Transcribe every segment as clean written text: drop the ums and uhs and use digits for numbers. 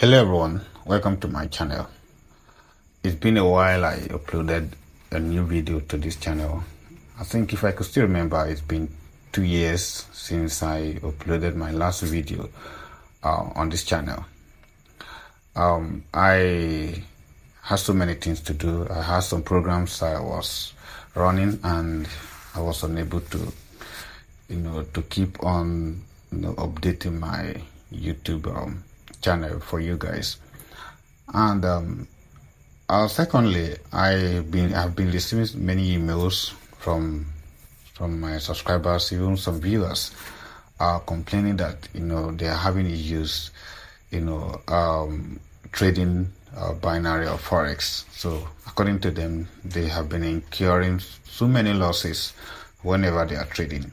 Hello everyone, welcome to my channel. It's been a while I uploaded a new video to this channel. I think if I could still remember, it's been 2 years since I uploaded my last video on this channel. I had so many things to do. I had some programs I was running and I was unable to keep on updating my YouTube channel for you guys. And secondly, I've been receiving many emails from my subscribers, even some viewers, complaining that they are having issues, trading binary or forex. So according to them, they have been incurring so many losses whenever they are trading.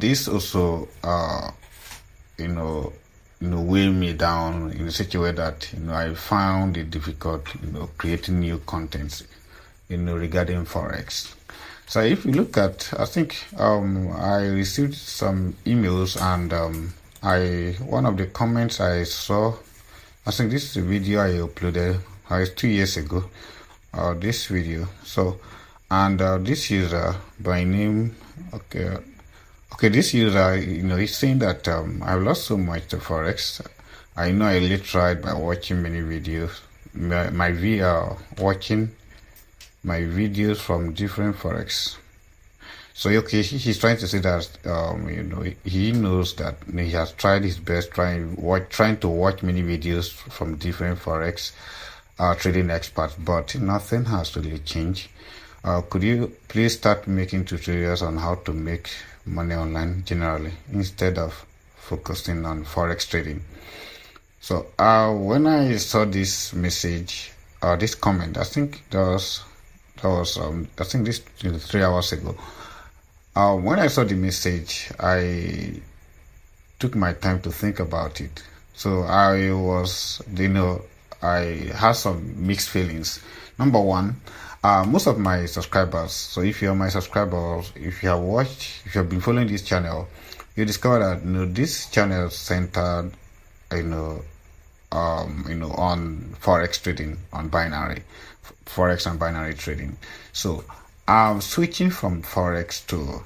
This also weigh me down in such a way that I found it difficult creating new contents regarding forex. So if you look at, I think I received some emails, and one of the comments I saw, I think this is a video I uploaded 2 years ago, this video. So and this user by name, this user, he's saying that I've lost so much to forex. I know I really tried by watching many videos, watching my videos from different forex. So he's trying to say that he knows that he has tried his best trying to watch many videos from different forex trading experts, but nothing has really changed. Could you please start making tutorials on how to make money online generally instead of focusing on forex trading? So when I saw this message, this comment, I think this 3 hours ago. When I saw the message, I took my time to think about it. So I was, I had some mixed feelings. Number one, most of my subscribers, so if you're my subscribers, if you have been following this channel, you discover that this channel is centered on forex trading, on forex and binary trading. So I'm switching from forex to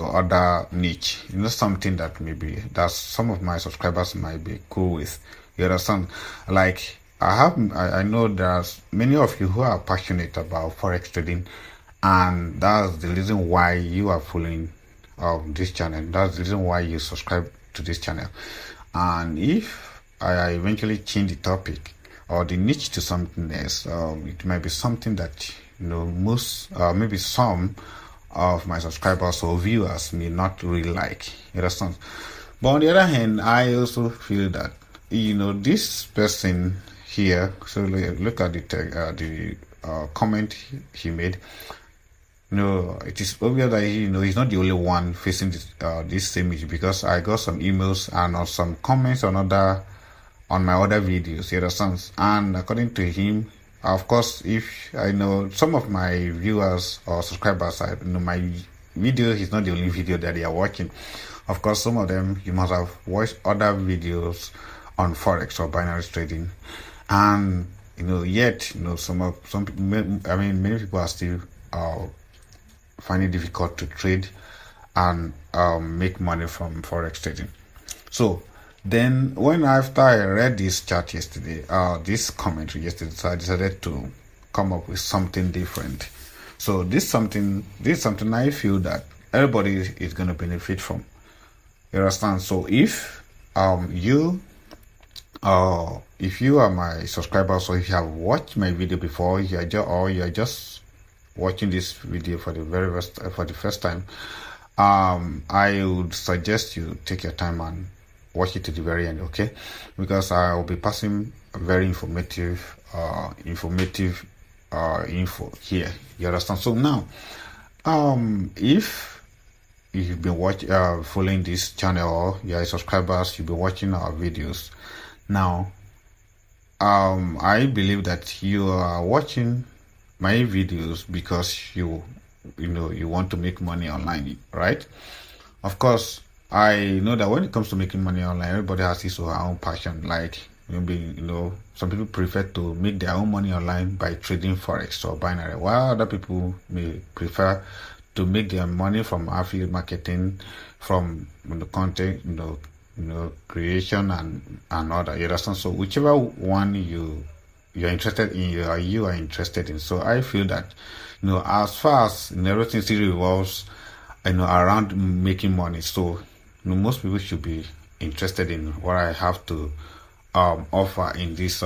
other niche, something that some of my subscribers might be cool with. You understand? Like I know there's many of you who are passionate about forex trading, and that's the reason why you are following this channel. That's the reason why you subscribe to this channel. And if I eventually change the topic or the niche to something else, it might be something that maybe some of my subscribers or viewers may not really like. You understand? But on the other hand, I also feel that this person here, so look at the comment he made. It is obvious that he's not the only one facing this same issue, because I got some emails and some comments on my other videos. You understand? And according to him, of course, if I know some of my viewers or subscribers, my video is not the only video that they are watching. Of course, some of them you must have watched other videos on forex or binary trading, and yet many people are still finding it difficult to trade and make money from forex trading. So then after I read this chat yesterday, this commentary yesterday, so I decided to come up with something different. So this is something I feel that everybody is going to benefit from. You understand? So if you are my subscriber, so if you have watched my video before, you are just watching this video for the first time, I would suggest you take your time and watch it to the very end, okay? Because I will be passing very informative info here. You understand? So now, if you've been following this channel, or you are subscribers, you've been watching our videos. Now, I believe that you are watching my videos because you want to make money online, right? Of course, I know that when it comes to making money online, everybody has his or her own passion. Like maybe some people prefer to make their own money online by trading forex or binary, while other people may prefer to make their money from affiliate marketing, from the content, creation and other. You understand? So whichever one you're interested in, you are interested in. So I feel that as far as everything still revolves around making money. So most people should be interested in what I have to offer in this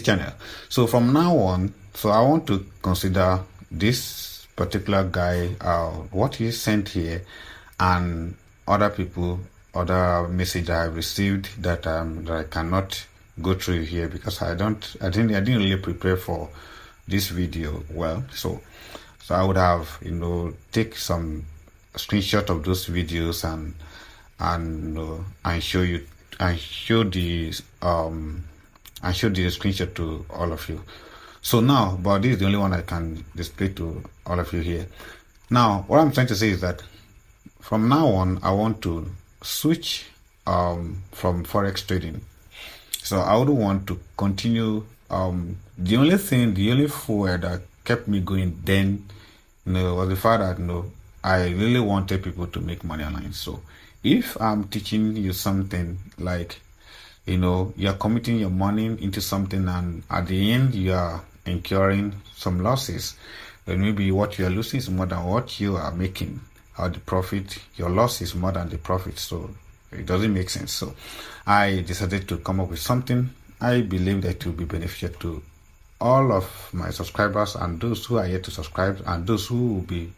channel. So from now on, so I want to consider this particular guy, what he sent here, and other people, other message I have received that I cannot go through here because I didn't really prepare for this video well. So I would have take some screenshot of those videos and show you and show the screenshot to all of you. So now, but this is the only one I can display to all of you here. Now, what I'm trying to say is that from now on, I want to switch from forex trading. So I would want to continue. The only fuel that kept me going then, was the fact that I really wanted people to make money online. So if I'm teaching you something like, you're committing your money into something and at the end you are incurring some losses, then maybe what you are losing is more than what you are making, or the profit, your loss is more than the profit. So it doesn't make sense. So I decided to come up with something I believe that will be beneficial to all of my subscribers and those who are yet to subscribe and those who will be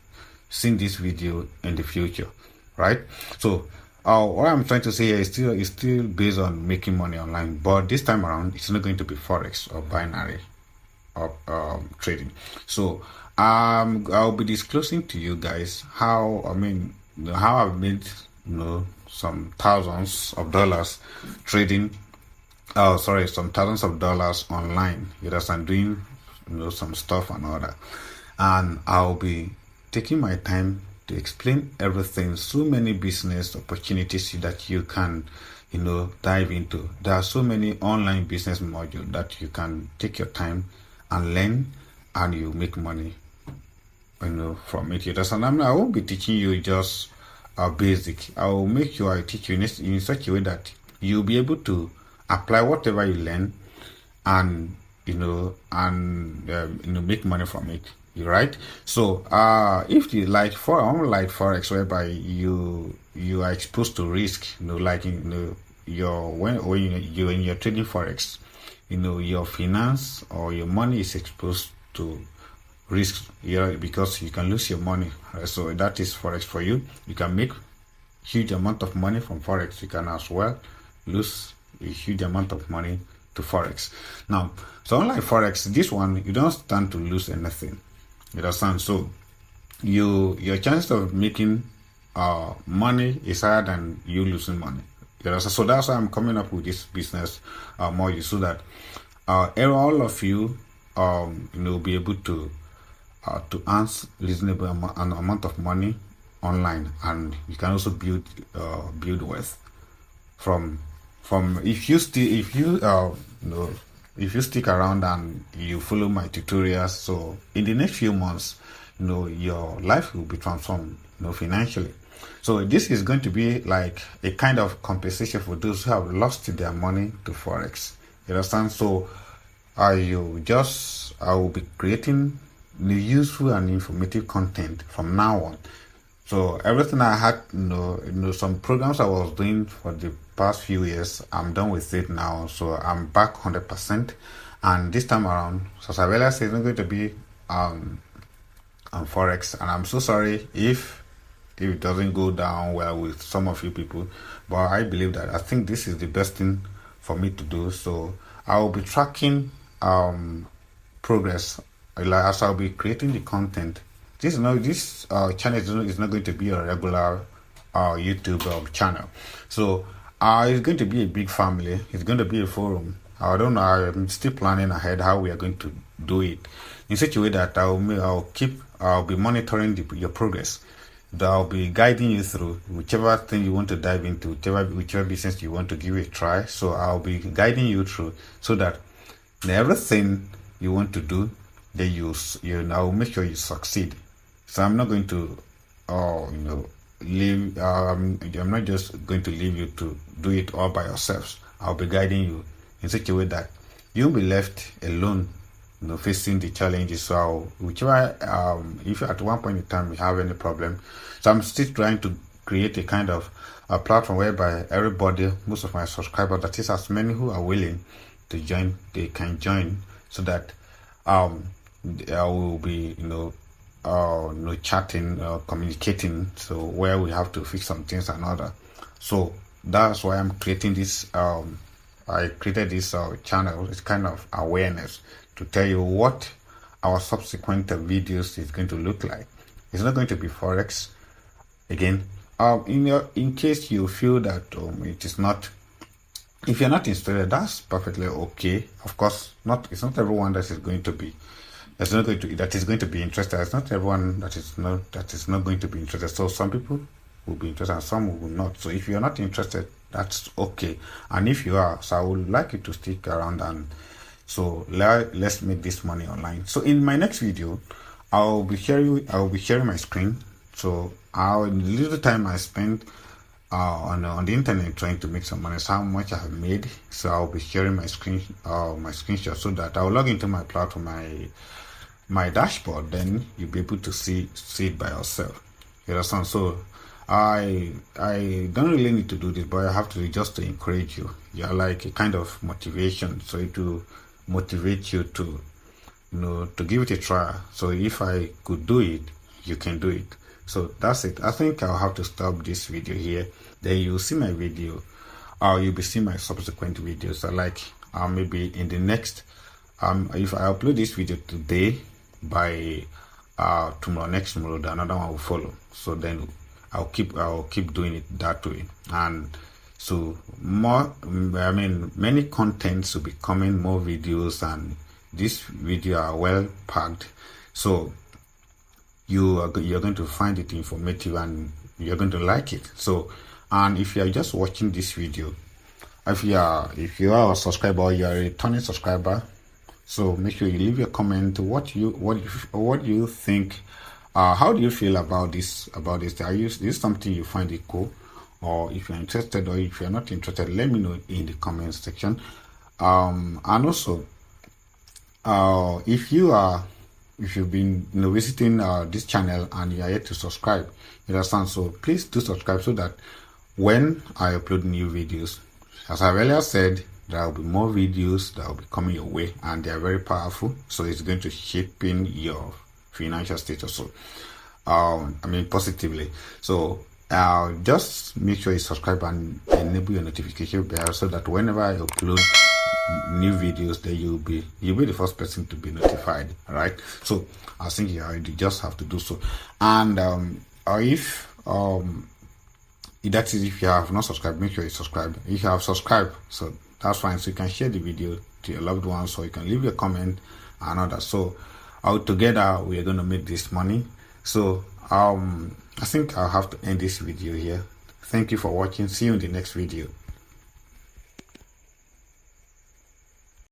seeing this video in the future, right? So what I'm trying to say here is still based on making money online, but this time around it's not going to be forex or binary or trading. So I'll be disclosing to you guys how I've made some thousands of dollars trading. Some thousands of dollars online. Yes, I'm doing some stuff and all that, and I'll be taking my time to explain everything. So many business opportunities that you can dive into. There are so many online business modules that you can take your time and learn, and you make money from it. Yes, and I won't be teaching you just basic. I will make sure I teach you in such a way that you'll be able to apply whatever you learn and make money from it. Right? So if you like forex, whereby you are exposed to risk, when you're trading forex, your finance or your money is exposed to risk, because you can lose your money. So that is forex for you. You can make huge amount of money from forex. You can as well lose a huge amount of money to forex. Now, so unlike forex, this one you don't stand to lose anything. You understand? So your chance of making money is higher than you losing money. You understand? So that's why I'm coming up with this business module, so that all of you be able to earn reasonable amount of money online, and you can also build wealth from if you stick around and you follow my tutorials. So in the next few months, your life will be transformed, financially. So this is going to be like a kind of compensation for those who have lost their money to forex. You understand? So I will be creating the useful and informative content from now on. So everything I had, some programs I was doing for the past few years, I'm done with it now. So I'm back 100%. And this time around, so Sabella says it's not going to be on forex. And I'm so sorry if it doesn't go down well with some of you people. But I believe that I think this is the best thing for me to do. So I will be tracking progress as I'll be creating the content. This channel is not going to be a regular YouTube channel. So it's going to be a big family. It's going to be a forum. I don't know. I'm still planning ahead how we are going to do it in such a way that I'll be monitoring your progress. that I'll be guiding you through whichever thing you want to dive into, whichever business you want to give it a try. So I'll be guiding you through so that everything you want to do, then you now make sure you succeed. So I'm not going to, leave. I'm not just going to leave you to do it all by yourselves. I'll be guiding you in such a way that you'll be left alone, facing the challenges. So whichever, if at one point in time you have any problem, so I'm still trying to create a kind of a platform whereby everybody, most of my subscribers, that is as many who are willing to join, they can join, so that I will be, chatting, communicating. So where we have to fix some things and other. So that's why I'm creating this. I created this channel. It's kind of awareness to tell you what our subsequent videos is going to look like. It's not going to be Forex again. In case you feel that it is not, if you're not interested, that's perfectly okay. Of course, it's not everyone that is going to be interested. It's not everyone that is not going to be interested. So some people will be interested and some will not. So if you're not interested, that's okay. And if you are, so I would like you to stick around, and so let's make this money online. So in my next video, I'll be sharing my screen. So the little time I spent on the internet trying to make some money, so how much I have made. So I'll be sharing my screenshot, so that I'll log into my platform, my dashboard. Then you'll be able to see it by yourself. You understand? So I don't really need to do this, but I have to just to encourage you. You're like a kind of motivation, so it will motivate you to to give it a try. So if I could do it, you can do it. So that's it. I think I'll have to stop this video here. Then you'll see my video, or you'll be seeing my subsequent videos. So like maybe in the next, if I upload this video today, by next tomorrow, another one will follow. So then I'll keep doing it that way. And so many contents will be coming, more videos, and this video are well packed. So you're going to find it informative and you're going to like it. So, and if you are just watching this video, if you are a subscriber or you are a returning subscriber, so make sure you leave your comment. What you think? How do you feel about this? Is this something you find it cool? Or if you're interested, or if you're not interested, let me know in the comment section. And also, if you've been visiting this channel and you are yet to subscribe, you understand, so please do subscribe, so that when I upload new videos, as I earlier said, there will be more videos that will be coming your way, and they are very powerful. So it's going to shape in your financial status, so positively. So just make sure you subscribe and enable your notification bell, so that whenever I upload new videos, then you'll be the first person to be notified. All right, so I think you just have to do so. And that is, if you have not subscribed, make sure you subscribe. If you have subscribed, so that's fine. So you can share the video to your loved ones, or you can leave your comment and all that. So together we are going to make this money. So I think I'll have to end this video here. Thank you for watching. See you in the next video.